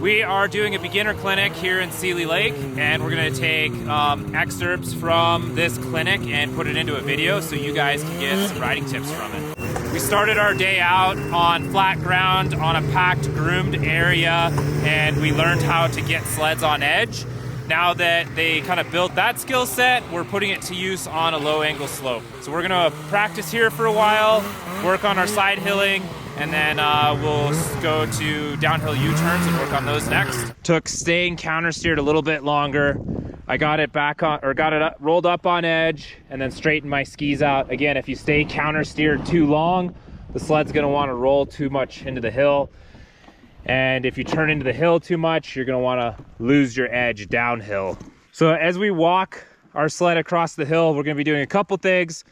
We are doing a beginner clinic here in Seeley Lake, and we're going to take excerpts from this clinic and put it into a video so you guys can get some riding tips from it. We started our day out on flat ground on a packed, groomed area, and we learned how to get sleds on edge. Now that they kind of built that skill set, we're putting it to use on a low angle slope. So we're going to practice here for a while, work on our side hilling, and then we'll go to downhill U-turns and work on those next. Took staying countersteered a little bit longer. I got it back on, or got it up, rolled up on edge, and then straightened my skis out. Again, if you stay countersteered too long, the sled's gonna wanna roll too much into the hill. And if you turn into the hill too much, you're gonna wanna lose your edge downhill. So as we walk our sled across the hill, we're gonna be doing a couple things.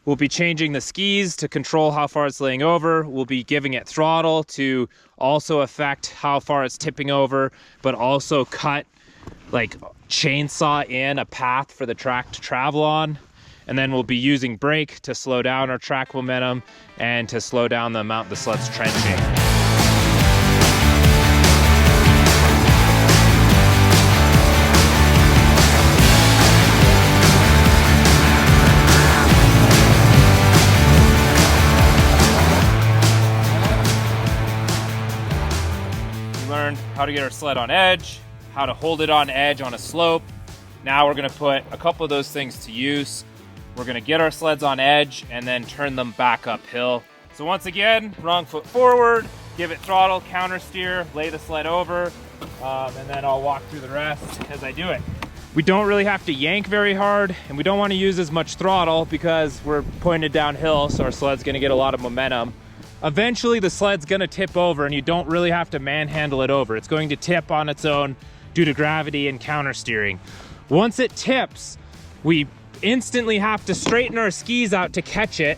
We'll be changing the skis to control how far it's laying over. We'll be giving it throttle to also affect how far it's tipping over, but also cut, like chainsaw in a path for the track to travel on. And then we'll be using brake to slow down our track momentum and to slow down the amount the sled's trenching. How to get our sled on edge, how to hold it on edge on a slope. Now we're gonna put a couple of those things to use. We're gonna get our sleds on edge and then turn them back uphill. So once again, wrong foot forward, give it throttle, counter steer, lay the sled over, and then I'll walk through the rest as I do it. We don't really have to yank very hard, and we don't wanna use as much throttle because we're pointed downhill, so our sled's gonna get a lot of momentum. Eventually the sled's gonna tip over, and you don't really have to manhandle it over. It's going to tip on its own due to gravity and counter steering. Once it tips, we instantly have to straighten our skis out to catch it.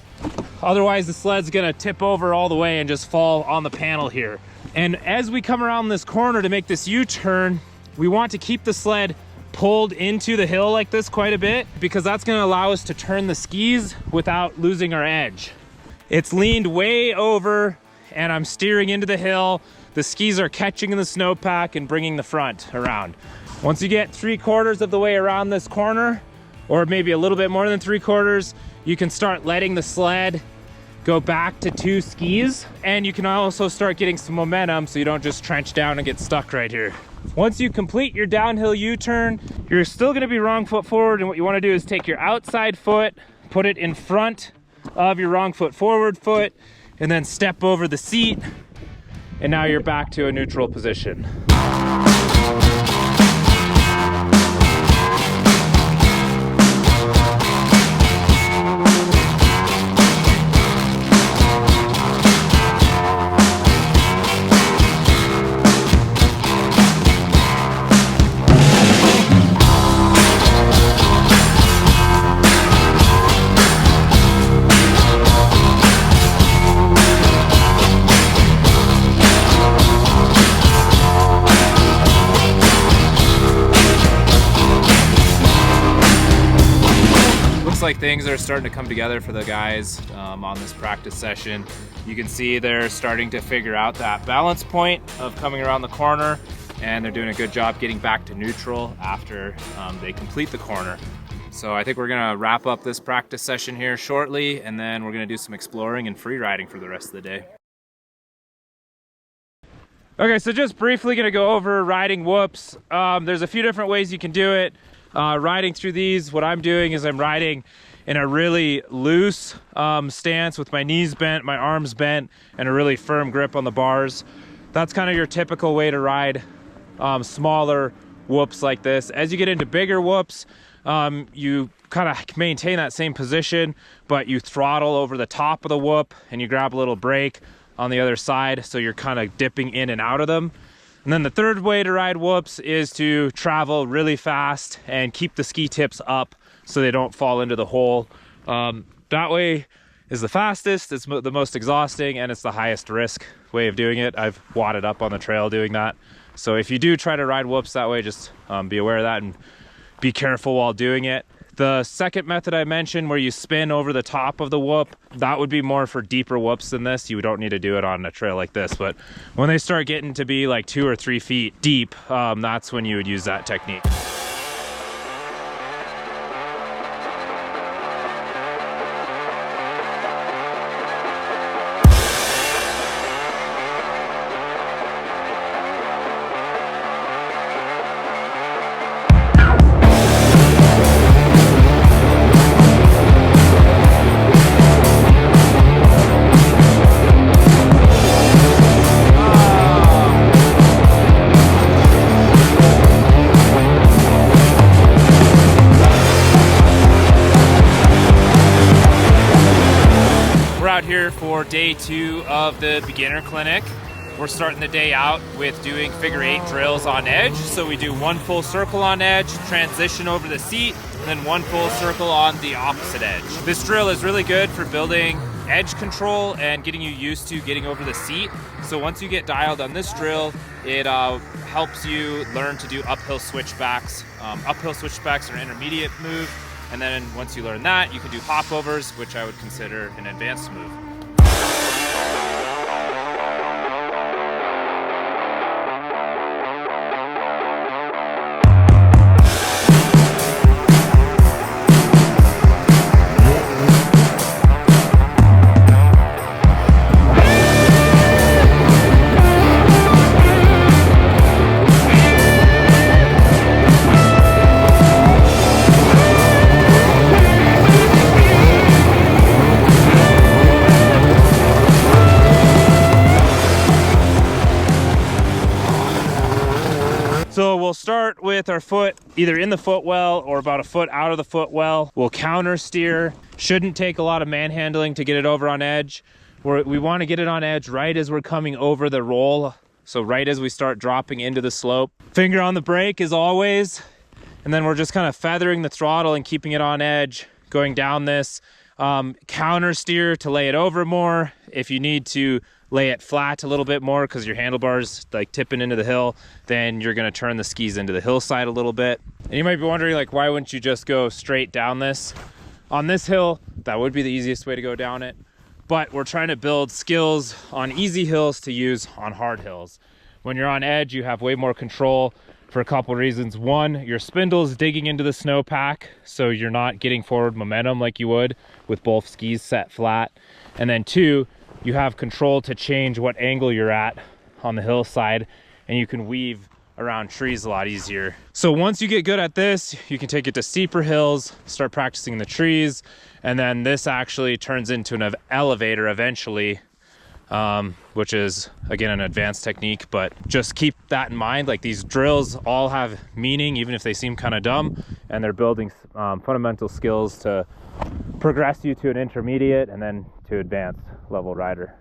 Otherwise the sled's gonna tip over all the way and just fall on the panel here. And as we come around this corner to make this U-turn, we want to keep the sled pulled into the hill like this quite a bit, because that's gonna allow us to turn the skis without losing our edge. It's leaned way over and I'm steering into the hill. The skis are catching in the snowpack and bringing the front around. Once you get 3/4 of the way around this corner, or maybe a little bit more than 3/4, you can start letting the sled go back to 2 skis, and you can also start getting some momentum so you don't just trench down and get stuck right here. Once you complete your downhill U-turn, you're still gonna be wrong foot forward, and what you wanna do is take your outside foot, put it in front of your wrong foot forward foot, and then step over the seat, and now you're back to a neutral position. Like things are starting to come together for the guys on this practice session. You can see they're starting to figure out that balance point of coming around the corner, and they're doing a good job getting back to neutral after they complete the corner. So I think we're gonna wrap up this practice session here shortly, and then we're gonna do some exploring and free riding for the rest of the day. Okay, so just briefly gonna go over riding whoops. There's a few different ways you can do it. Riding through these, what I'm doing is I'm riding in a really loose stance with my knees bent, my arms bent, and a really firm grip on the bars. That's kind of your typical way to ride smaller whoops like this. As you get into bigger whoops, you kind of maintain that same position, but you throttle over the top of the whoop and you grab a little brake on the other side, so you're kind of dipping in and out of them. And then the third way to ride whoops is to travel really fast and keep the ski tips up so they don't fall into the hole. That way is the fastest, it's the most exhausting, and it's the highest risk way of doing it. I've wadded up on the trail doing that. So if you do try to ride whoops that way, just be aware of that and be careful while doing it. The second method I mentioned, where you spin over the top of the whoop, that would be more for deeper whoops than this. You don't need to do it on a trail like this, but when they start getting to be like 2 or 3 feet deep, that's when you would use that technique. Here for day 2 of the beginner clinic. We're starting the day out with doing figure 8 drills on edge. So we do 1 full circle on edge, transition over the seat, and then 1 full circle on the opposite edge. This drill is really good for building edge control and getting you used to getting over the seat. So once you get dialed on this drill, it helps you learn to do uphill switchbacks. Uphill switchbacks are an intermediate move. And then once you learn that, you can do hopovers, which I would consider an advanced move. So we'll start with our foot either in the footwell or about a foot out of the footwell. We'll counter steer. Shouldn't take a lot of manhandling to get it over on edge. We want to get it on edge right as we're coming over the roll. So right as we start dropping into the slope. Finger on the brake as always. And then we're just kind of feathering the throttle and keeping it on edge, going down this. Counter steer to lay it over more. If you need to lay it flat a little bit more because your handlebars like tipping into the hill, then you're going to turn the skis into the hillside a little bit. And you might be wondering, like, why wouldn't you just go straight down this? On this hill, that would be the easiest way to go down it. But we're trying to build skills on easy hills to use on hard hills. When you're on edge, you have way more control for a couple reasons. One, your spindle is digging into the snowpack, so you're not getting forward momentum like you would with both skis set flat. And then 2, you have control to change what angle you're at on the hillside, and you can weave around trees a lot easier. So once you get good at this, you can take it to steeper hills, start practicing the trees, and then this actually turns into an elevator eventually, which is again an advanced technique. But just keep that in mind, like these drills all have meaning, even if they seem kind of dumb, and they're building fundamental skills to progress you to an intermediate and then to advanced level rider.